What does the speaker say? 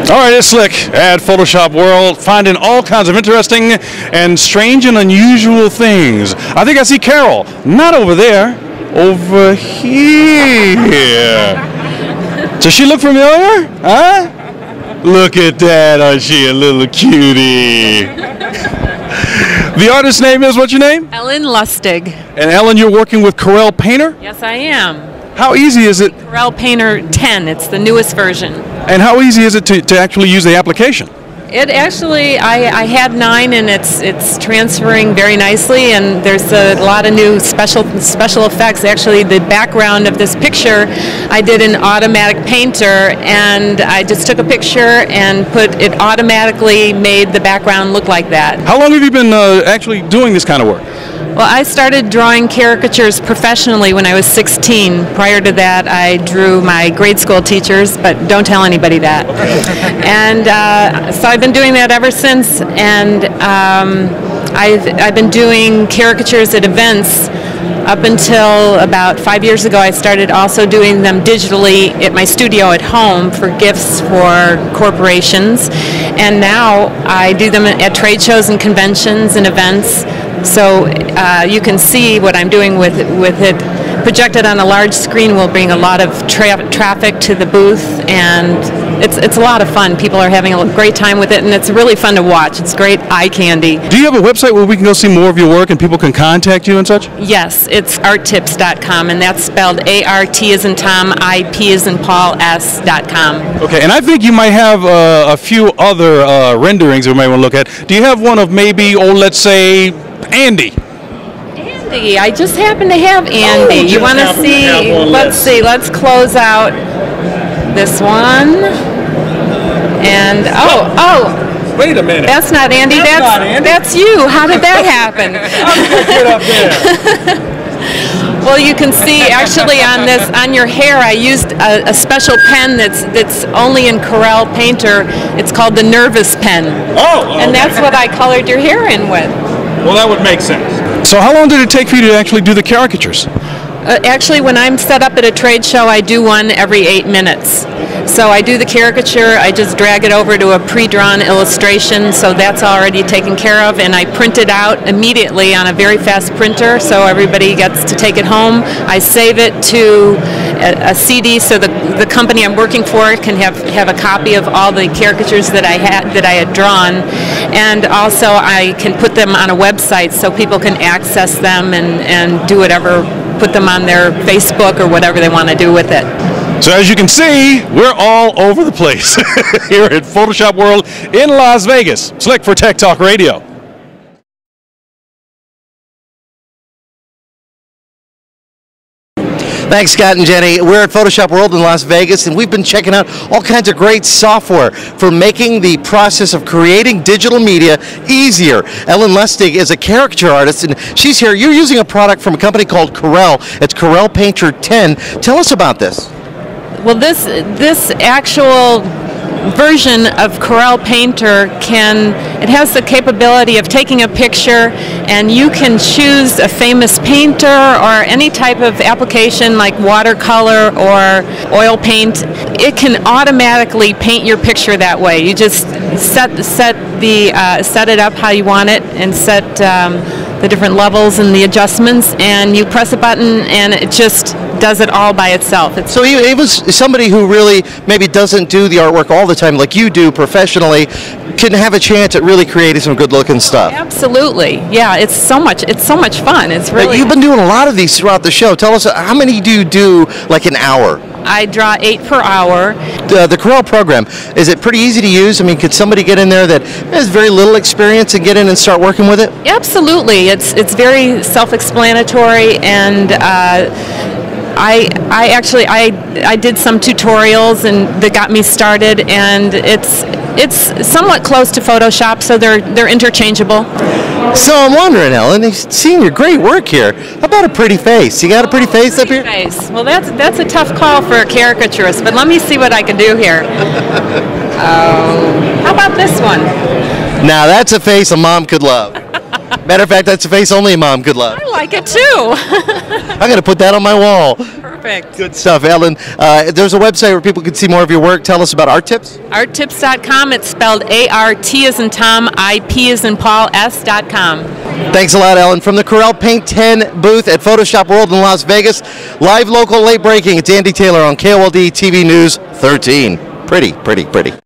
All right, it's Slick at Photoshop World, finding all kinds of interesting and strange and unusual things. I think I see Carol, not over there, over here. Does she look familiar? Huh? Look at that, aren't she a little cutie? The artist's name is, what's your name? Ellen Lustig. And Ellen, you're working with Corel Painter? Yes, I am. How easy is it? Corel Painter 10, it's the newest version. And how easy is it to actually use the application? It actually, I had 9 and it's transferring very nicely, and there's a lot of new special effects. Actually, the background of this picture, I did an automatic painter, and I just took a picture and it automatically made the background look like that. How long have you been actually doing this kind of work? Well, I started drawing caricatures professionally when I was 16. Prior to that, I drew my grade school teachers, but don't tell anybody that. And so I've been doing that ever since, and I've been doing caricatures at events up until about 5 years ago. I started also doing them digitally at my studio at home for gifts for corporations, and now I do them at trade shows and conventions and events. So you can see what I'm doing with it. Projected on a large screen will bring a lot of traffic to the booth, and it's a lot of fun. People are having a great time with it, and it's really fun to watch. It's great eye candy. Do you have a website where we can go see more of your work and people can contact you and such? Yes, it's arttips.com, and that's spelled A-R-T as in Tom, I-P as in Paul, S.com. Okay, and I think you might have a few other renderings we might want to look at. Do you have one of maybe, let's say, Andy? Andy, I just happen to have Andy. You want to see? Let's see. Let's close out this one. And wait a minute. That's not Andy. That's not Andy. That's you. How did that happen? How did you get up there? Well, you can see actually on your hair, I used a special pen that's only in Corel Painter. It's called the Nervous pen. Oh. Okay. And that's what I colored your hair in with. Well, that would make sense. So how long did it take for you to actually do the caricatures? Actually, when I'm set up at a trade show, I do one every 8 minutes. So I do the caricature, I just drag it over to a pre-drawn illustration, so that's already taken care of, and I print it out immediately on a very fast printer, so everybody gets to take it home. I save it to a CD, so the company I'm working for can have a copy of all the caricatures that I had drawn, and also I can put them on a website so people can access them and do whatever, put them on their Facebook or whatever they want to do with it. So as you can see, we're all over the place here at Photoshop World in Las Vegas. Slick for Tech Talk Radio. Thanks, Scott and Jenny. We're at Photoshop World in Las Vegas, and we've been checking out all kinds of great software for making the process of creating digital media easier. Ellen Lustig is a caricature artist, and she's here. You're using a product from a company called Corel. It's Corel Painter 10. Tell us about this. Well, this actual version of Corel Painter it has the capability of taking a picture, and you can choose a famous painter or any type of application like watercolor or oil paint. It can automatically paint your picture that way. You just set it up how you want it, and set the different levels and the adjustments, and you press a button and it just does it all by itself. So it was somebody who really maybe doesn't do the artwork all the time like you do professionally can have a chance at really creating some good looking stuff. Absolutely. Yeah, it's so much fun. It's really. You've been doing a lot of these throughout the show. Tell us, how many do you do like an hour? I draw 8 per hour. The Corel program, is it pretty easy to use? I mean, could somebody get in there that has very little experience and get in and start working with it? Absolutely. It's very self-explanatory, and I did some tutorials and that got me started, and it's somewhat close to Photoshop, so they're interchangeable. So I'm wondering, Ellen, seeing your great work here, how about a pretty face? You got a pretty face up here? Face. Well, that's a tough call for a caricaturist, but let me see what I can do here. How about this one? Now that's a face a mom could love. Matter of fact, that's a face only a mom could love. I like it too. I'm going to put that on my wall. Perfect. Good stuff, Ellen. There's a website where people can see more of your work. Tell us about Art Tips. Arttips.com. It's spelled A-R-T as in Tom, I-P as in Paul, S.com. Thanks a lot, Ellen. From the Corel Paint 10 booth at Photoshop World in Las Vegas, live, local, late breaking. It's Andy Taylor on KOLD TV News 13. Pretty.